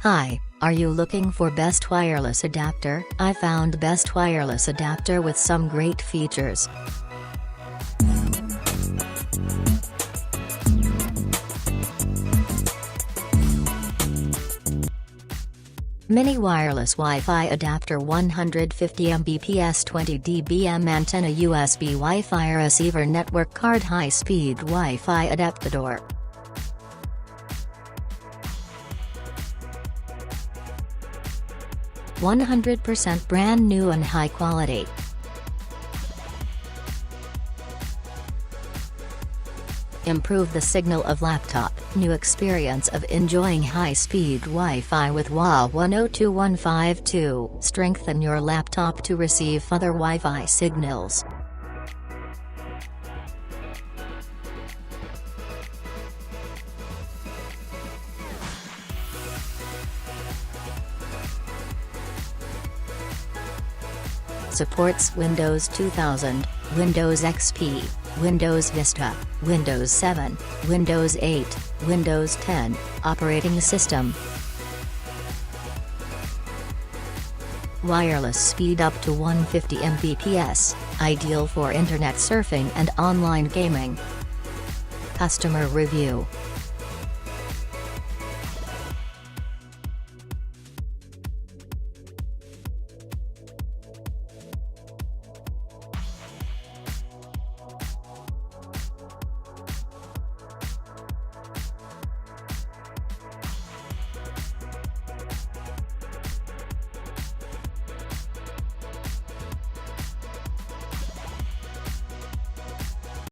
Hi, are you looking for best wireless adapter? I found best wireless adapter with some great features. Mini wireless Wi-Fi adapter 150 Mbps 20 dBm antenna USB Wi-Fi receiver network card high-speed Wi-Fi adapter. %100% brand new and high quality. Improve the signal of laptop. New experience of enjoying high-speed Wi-Fi with WPA 102152. Strengthen your laptop to receive other Wi-Fi signals. Supports Windows 2000, Windows XP, Windows Vista, Windows 7, Windows 8, Windows 10, operating system. Wireless speed up to 150 Mbps, ideal for internet surfing and online gaming. Customer review.